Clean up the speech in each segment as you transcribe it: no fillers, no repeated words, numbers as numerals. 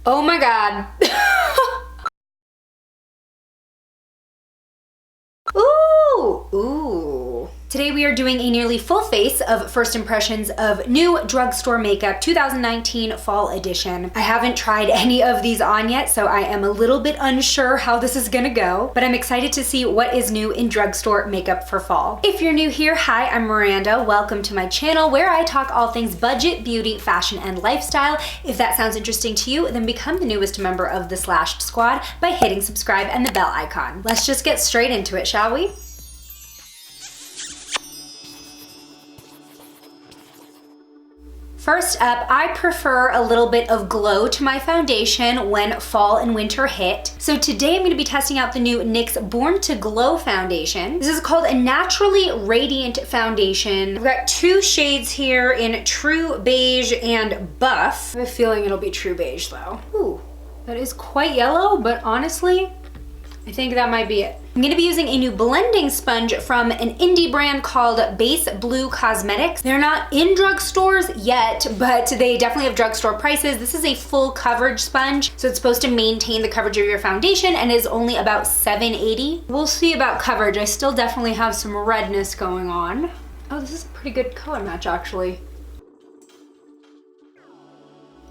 Oh my God. Ooh, ooh. Today we are doing a nearly full face of first impressions of new Drugstore makeup 2019 fall edition. I haven't tried any of these on yet, so I am a little bit unsure how this is gonna go, but I'm excited to see what is new in Drugstore makeup for fall. If you're new here, hi, I'm Miranda. Welcome to my channel where I talk all things budget, beauty, fashion, and lifestyle. If that sounds interesting to you, then become the newest member of the Slashed Squad by hitting subscribe and the bell icon. Let's just get straight into it, shall we? First up, I prefer a little bit of glow to my foundation when fall and winter hit. So today I'm going to be testing out the new NYX Born to Glow foundation. This is called a Naturally Radiant Foundation. I've got two shades here in True Beige and Buff. I have a feeling it'll be True Beige though. Ooh, that is quite yellow, but honestly, I think that might be it. I'm gonna be using a new blending sponge from an indie brand called Base Blue Cosmetics. They're not in drugstores yet, but they definitely have drugstore prices. This is a full coverage sponge, so it's supposed to maintain the coverage of your foundation and is only about $7.80. We'll see about coverage. I still definitely have some redness going on. Oh, this is a pretty good color match actually.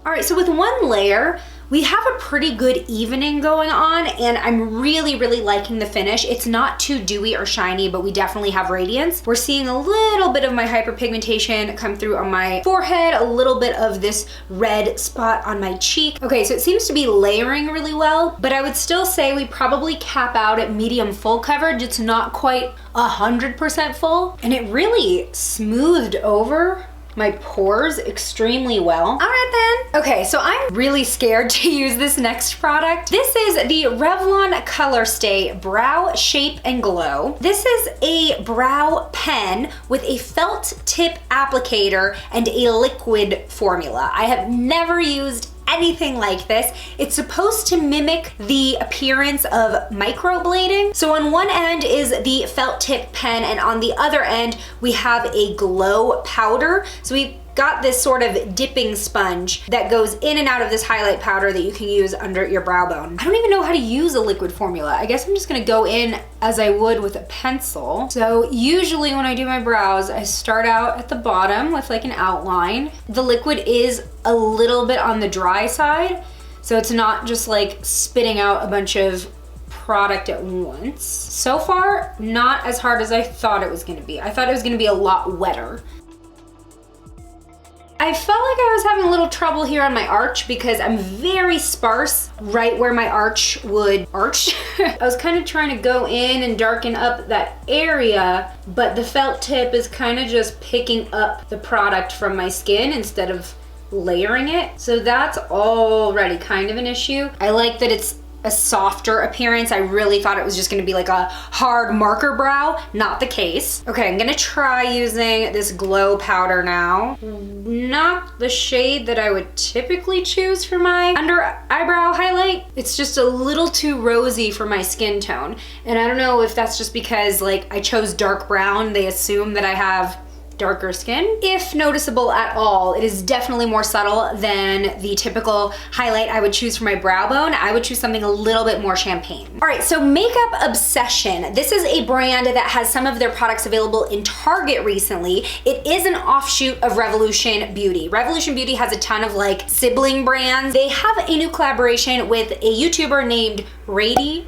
All right, so with one layer, we have a pretty good evening going on, and I'm really liking the finish. It's not too dewy or shiny, but we definitely have radiance. We're seeing a little bit of my hyperpigmentation come through on my forehead, a little bit of this red spot on my cheek. Okay, so it seems to be layering really well, but I would still say we probably cap out at medium full coverage. It's not quite 100% full, and it really smoothed over my pores extremely well. All right then. Okay, so I'm really scared to use this next product. This is the Revlon ColorStay Brow Shape and Glow. This is a brow pen with a felt tip applicator and a liquid formula. I have never used anything like this. It's supposed to mimic the appearance of microblading. So on one end is the felt tip pen, and on the other end we have a glow powder. So we got this sort of dipping sponge that goes in and out of this highlight powder that you can use under your brow bone. I don't even know how to use a liquid formula. I guess I'm just gonna go in as I would with a pencil. So usually when I do my brows, I start out at the bottom with like an outline. The liquid is a little bit on the dry side, so it's not just like spitting out a bunch of product at once. So far, not as hard as I thought it was gonna be. I thought it was gonna be a lot wetter. I felt like I was having a little trouble here on my arch because I'm very sparse right where my arch would arch. I was kind of trying to go in and darken up that area, but the felt tip is kind of just picking up the product from my skin instead of layering it. So that's already kind of an issue. I like that it's a softer appearance. I really thought it was just gonna be like a hard marker brow. Not the case. Okay, I'm gonna try using this glow powder now. Not the shade that I would typically choose for my under eyebrow highlight. It's just a little too rosy for my skin tone. And I don't know if that's just because like I chose dark brown, they assume that I have darker skin. If noticeable at all, it is definitely more subtle than the typical highlight I would choose for my brow bone. I would choose something a little bit more champagne. All right, so Makeup Obsession. This is a brand that has some of their products available in Target recently. It is an offshoot of Revolution Beauty. Revolution Beauty has a ton of like sibling brands. They have a new collaboration with a YouTuber named Rady,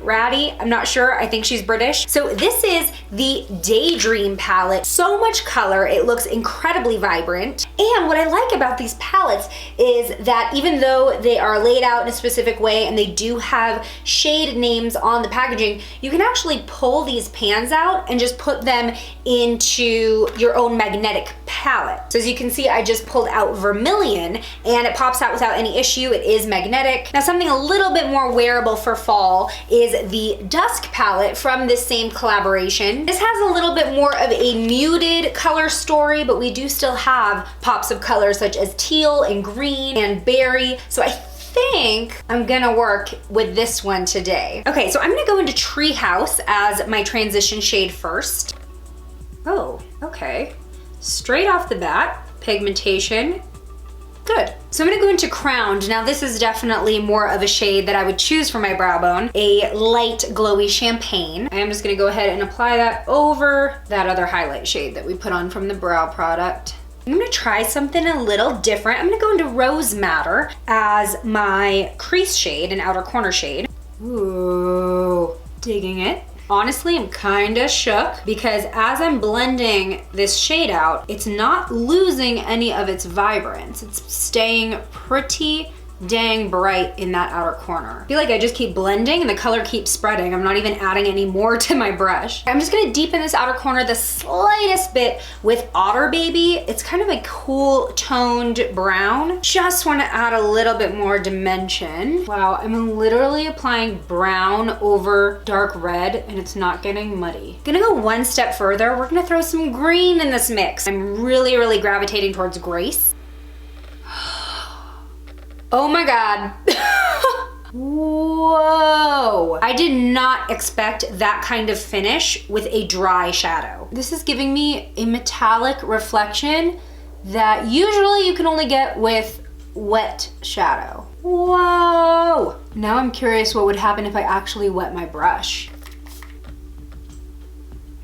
I'm not sure, I think she's British. So this is the Daydream Palette. So much color, it looks incredibly vibrant. And what I like about these palettes is that even though they are laid out in a specific way and they do have shade names on the packaging, you can actually pull these pans out and just put them into your own magnetic palette. So as you can see, I just pulled out Vermilion and it pops out without any issue. It is magnetic. Now something a little bit more wearable for fall is the Dusk palette from this same collaboration. This has a little bit more of a muted color story, but we do still have pops of colors such as teal and green and berry. So I think I'm gonna work with this one today. Okay, so I'm gonna go into Treehouse as my transition shade first. Oh, okay. Straight off the bat, pigmentation Good. So I'm gonna go into Crowned. Now this is definitely more of a shade that I would choose for my brow bone, a light glowy champagne. I am just gonna go ahead and apply that over that other highlight shade that we put on from the brow product. I'm gonna try something a little different. I'm gonna go into Rose Madder as my crease shade, an outer corner shade. Ooh, digging it. Honestly, I'm kinda shook because as I'm blending this shade out, it's not losing any of its vibrance. It's staying pretty dang bright in that outer corner. I feel like I just keep blending and the color keeps spreading. I'm not even adding any more to my brush. I'm just gonna deepen this outer corner the slightest bit with Otter Baby. It's kind of a cool toned brown. Just wanna add a little bit more dimension. Wow, I'm literally applying brown over dark red and it's not getting muddy. Gonna go one step further. We're gonna throw some green in this mix. I'm really gravitating towards Grace. Oh my God. Whoa. I did not expect that kind of finish with a dry shadow. This is giving me a metallic reflection that usually you can only get with wet shadow. Whoa. Now I'm curious what would happen if I actually wet my brush.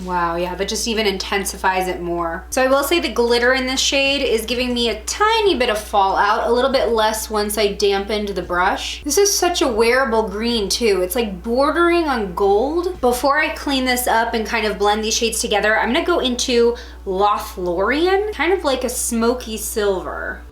Wow, yeah, that just even intensifies it more. So I will say the glitter in this shade is giving me a tiny bit of fallout, a little bit less once I dampened the brush. This is such a wearable green too. It's like bordering on gold. Before I clean this up and kind of blend these shades together, I'm gonna go into Lothlorien, kind of like a smoky silver.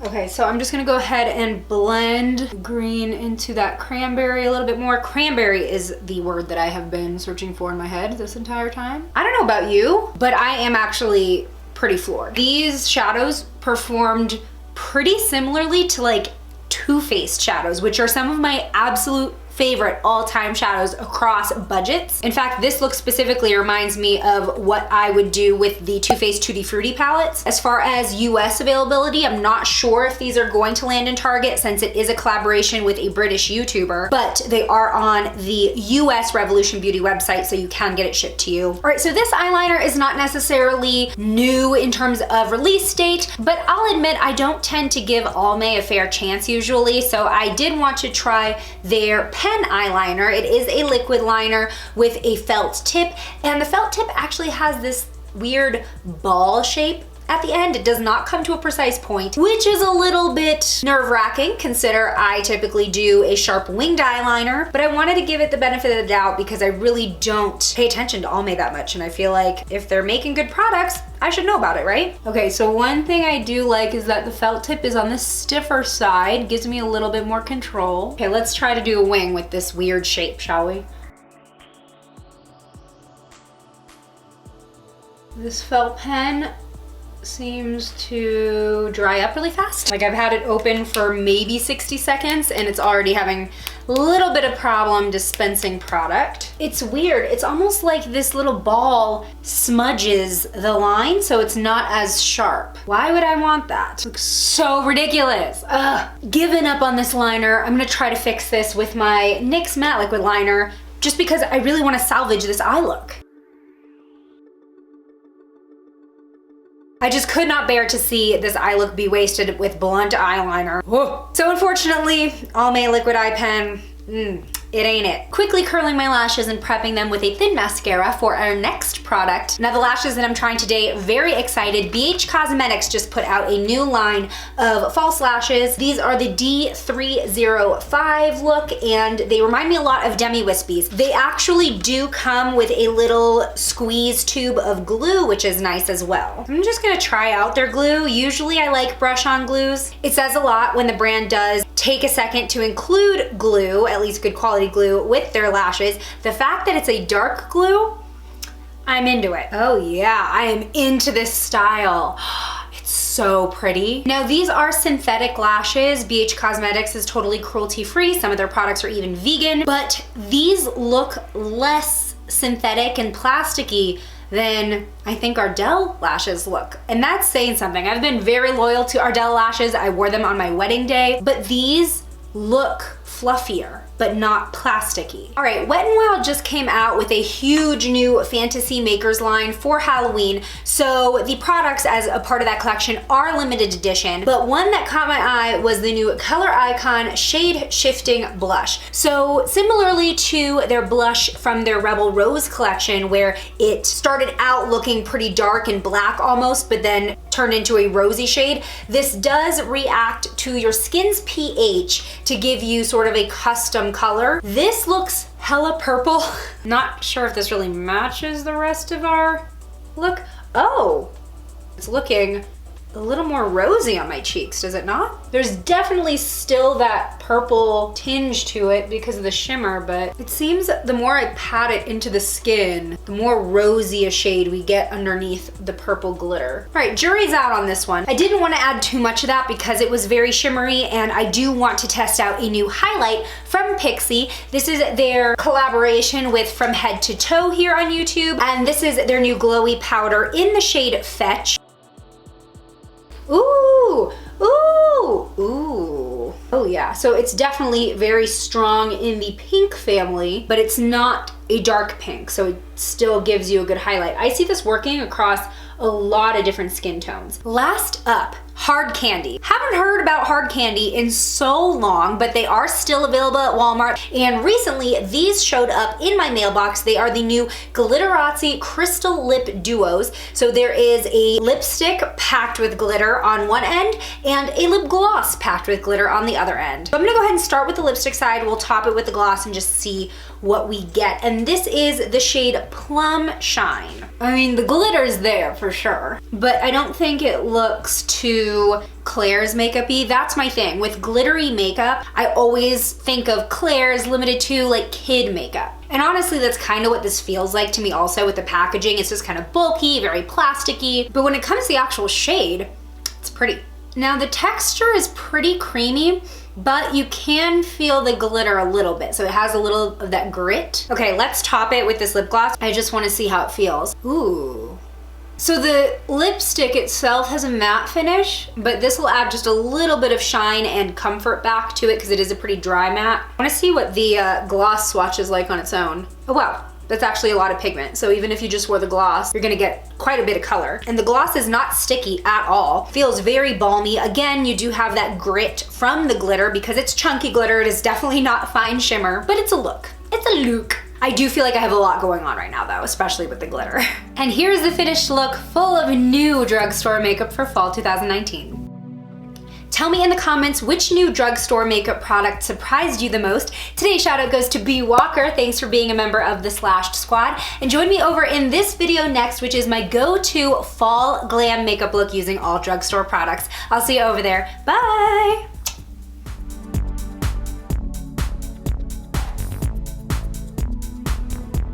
Okay, so I'm just gonna go ahead and blend green into that cranberry a little bit more. Cranberry is the word that I have been searching for in my head this entire time. I don't know about you, but I am actually pretty floored. These shadows performed pretty similarly to like Too Faced shadows, which are some of my absolute favorite all-time shadows across budgets. In fact, this look specifically reminds me of what I would do with the Too Faced Tutti Frutti palettes. As far as US availability, I'm not sure if these are going to land in Target since it is a collaboration with a British YouTuber, but they are on the US Revolution Beauty website, so you can get it shipped to you. All right, so this eyeliner is not necessarily new in terms of release date, but I'll admit I don't tend to give Almay a fair chance usually, so I did want to try their pen eyeliner. It is a liquid liner with a felt tip, and the felt tip actually has this weird ball shape at the end. It does not come to a precise point, which is a little bit nerve-wracking. Consider I typically do a sharp winged eyeliner, but I wanted to give it the benefit of the doubt because I really don't pay attention to Almay that much, and I feel like if they're making good products, I should know about it, right? Okay, so one thing I do like is that the felt tip is on the stiffer side, gives me a little bit more control. Okay, let's try to do a wing with this weird shape, shall we? This felt pen seems to dry up really fast. Like I've had it open for maybe 60 seconds and it's already having a little bit of problem dispensing product. It's weird. It's almost like this little ball smudges the line so it's not as sharp. Why would I want that? It looks so ridiculous. Ugh. Giving up on this liner. I'm gonna try to fix this with my NYX matte liquid liner just because I really want to salvage this eye look. I just could not bear to see this eye look be wasted with blunt eyeliner. Whoa. So unfortunately, Almay Liquid Eye Pen, it ain't it. Quickly curling my lashes and prepping them with a thin mascara for our next product. Now the lashes that I'm trying today, very excited. BH Cosmetics just put out a new line of false lashes. These are the D305 look and they remind me a lot of Demi Wispies. They actually do come with a little squeeze tube of glue, which is nice as well. I'm just gonna try out their glue. Usually I like brush-on glues. It says a lot when the brand does take a second to include glue, at least good quality glue, with their lashes. The fact that it's a dark glue, I'm into it. Oh yeah, I am into this style. It's so pretty. Now these are synthetic lashes. BH Cosmetics is totally cruelty-free. Some of their products are even vegan, but these look less synthetic and plasticky than I think Ardell lashes look. And that's saying something. I've been very loyal to Ardell lashes. I wore them on my wedding day, but these look fluffier. but not plasticky. All right, Wet n Wild just came out with a huge new fantasy makers line for Halloween. So the products as a part of that collection are limited edition, but one that caught my eye was the new Color Icon Shade Shifting Blush. So similarly to their blush from their Rebel Rose collection, where it started out looking pretty dark and black almost, but then turned into a rosy shade, this does react to your skin's pH to give you sort of a custom color. This looks hella purple. Not sure if this really matches the rest of our look. Oh, it's looking a little more rosy on my cheeks, does it not? There's definitely still that purple tinge to it because of the shimmer, but it seems the more I pat it into the skin, the more rosy a shade we get underneath the purple glitter. All right, jury's out on this one. I didn't want to add too much of that because it was very shimmery, and I do want to test out a new highlight from Pixi. This is their collaboration with From Head to Toe here on YouTube, and this is their new glowy powder in the shade Fetch. Ooh, ooh, ooh. Oh yeah, so it's definitely very strong in the pink family, but it's not a dark pink, so it still gives you a good highlight. I see this working across a lot of different skin tones. Last up, Hard Candy. Haven't heard about Hard Candy in so long, but they are still available at Walmart, and recently these showed up in my mailbox. They are the new Glitteratzi Crystal Lip Duos. So there is a lipstick packed with glitter on one end and a lip gloss packed with glitter on the other end. So I'm gonna go ahead and start with the lipstick side. We'll top it with the gloss and just see what we get. And this is the shade Plum Shine. I mean, the glitter's there for sure, but I don't think it looks too Claire's makeup-y. That's my thing. With glittery makeup, I always think of Claire's limited to like kid makeup. And honestly, that's kind of what this feels like to me also with the packaging. It's just kind of bulky, very plasticky, but when it comes to the actual shade, it's pretty. Now the texture is pretty creamy, but you can feel the glitter a little bit. So it has a little of that grit. Okay, let's top it with this lip gloss. I just wanna see how it feels. Ooh. So the lipstick itself has a matte finish, but this will add just a little bit of shine and comfort back to it because it is a pretty dry matte. I wanna see what the gloss swatch is like on its own. Oh wow. That's actually a lot of pigment. So even if you just wore the gloss, you're gonna get quite a bit of color. And the gloss is not sticky at all. Feels very balmy. Again, you do have that grit from the glitter because it's chunky glitter. It is definitely not fine shimmer, but it's a look. It's a look. I do feel like I have a lot going on right now though, especially with the glitter. And here's the finished look full of new drugstore makeup for fall 2019. Tell me in the comments which new drugstore makeup product surprised you the most. Today's shout out goes to B. Walker. Thanks for being a member of the Slashed Squad. And join me over in this video next, which is my go-to fall glam makeup look using all drugstore products. I'll see you over there. Bye!